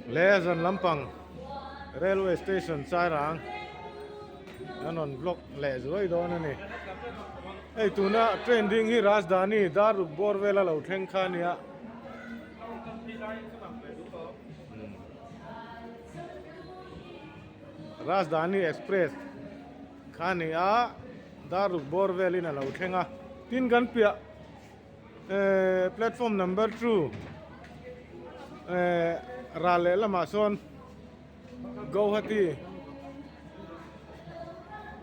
le zanlam railway station Sairang anon block le zoi do na ni ei tuna trending hi rajdhani daru borvela lo theng khania rajdhani express khania daru borvelina lo thenga tin gan pia platform number 2 rale lama son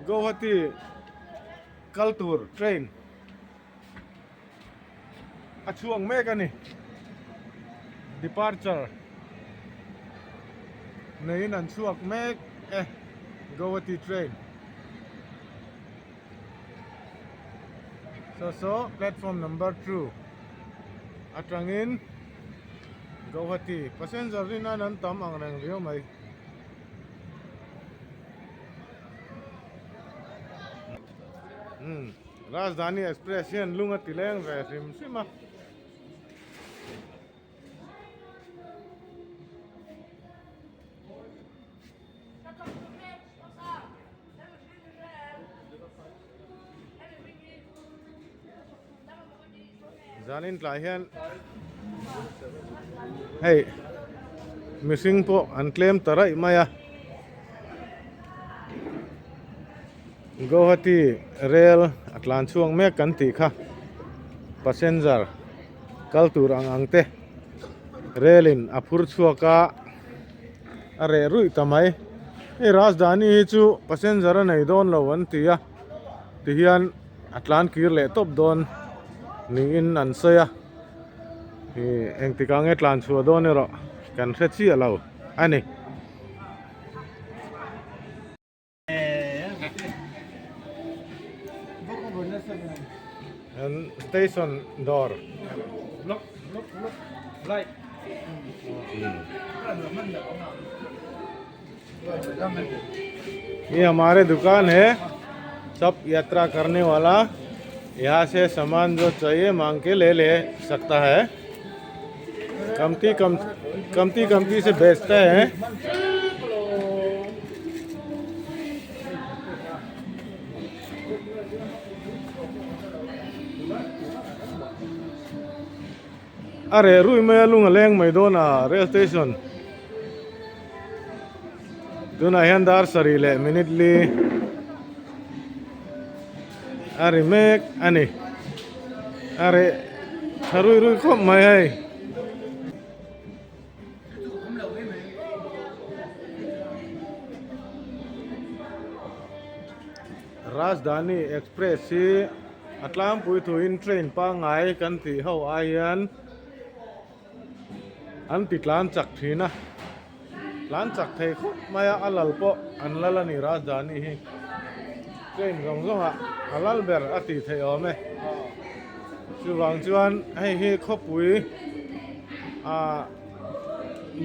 Guwahati Kaltur train achuang me kani departure nei nan chuak me Guwahati train so platform number 2 atrangin Guwahati passenger rin nan tam ang reng riyo mai Rajdhani Express yan lunga tileng ve sim sima zanin tlahian hey missing po unclaim tarai maya Guwahati rail atlan chuang me kan ti kha passenger kaltur ang te railin aphur chuaka are rui tamai e rajdhani hi chu passenger nei don lo an tia ti hian atlan kir le top don ning in an soya e eng ti kang atlan chu don ro kan khachi alo ani and station door look light ये हमारे दुकान है सब यात्रा करने वाला यहाँ से सामान जो चाहिए मांग के ले सकता है कमती से बेचते हैं अरे रुई में लुंग लेंग में दो ना rail station do na handar sarile minutely are mek ani are tharui rui khom mai hai Rajdhani Express si atlam pui thu in train pa ngai kan ti ho aian an ti tlan chak thina lan chak thei khop maya alal po an lalani Rajdhani hi train rong alal ber ati thei ome chuwang chuan hei hi khopui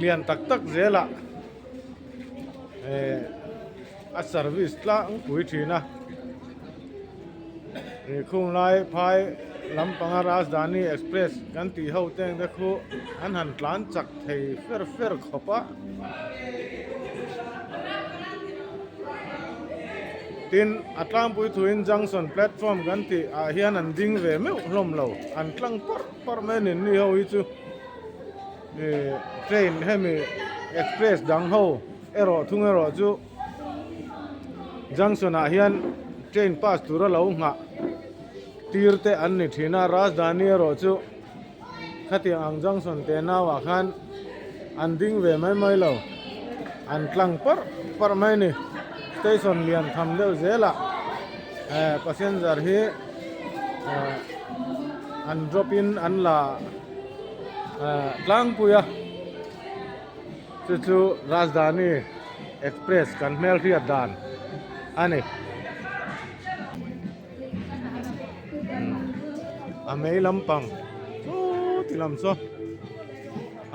lian tak zela a service tla pui thina ni khung lai phai lampanga Rajdhani Express kan ti ho teng de khu an han tlan chak thei fer khopa tin atlam pui thuin junction platform kan ti a hian an ding ve meu hlom lo an tlang par men ni ho hi chu train hemi express dang ho ero thung ero chu junction a hian train pass tur lo nga tirte an ni thina Rajdhani ero chu khati ang junction te na wa khan an ding ve mai lo an tlang par mai ni station lian tham deu zela passenger hi an drop in an la tlang puya chu Rajdhani Express kan mel riat dan ani amei lampang tilam so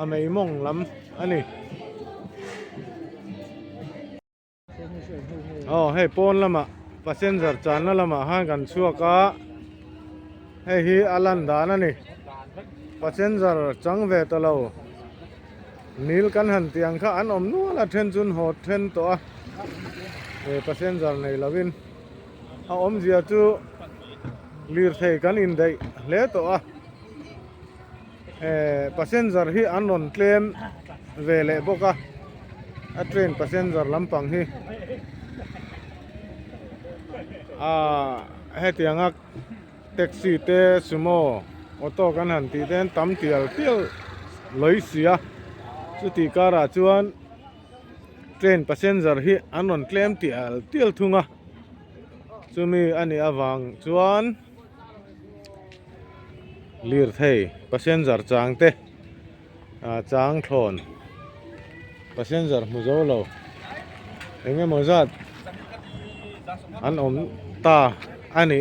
amei mong lam ani hei pon lama passenger chan na lama han kan chuaka hei hi alan dan ani passenger chang ve to lo nil kan han tiang kha an om nu la then chun hot then to a passenger nei lovin a om zia chu lir thei kan in dei le to a passenger hi an on claim ve le boka a train passenger lampang hi he tiangak taxi te sumo auto kan han ti ten tam tial tial loi sia chu ti kara chuan train passenger hi an on claim tial tial thunga chumi ani awang chuan lir thei passenger chang te chang thon passenger mu zo lo enge mo zat an om ta ani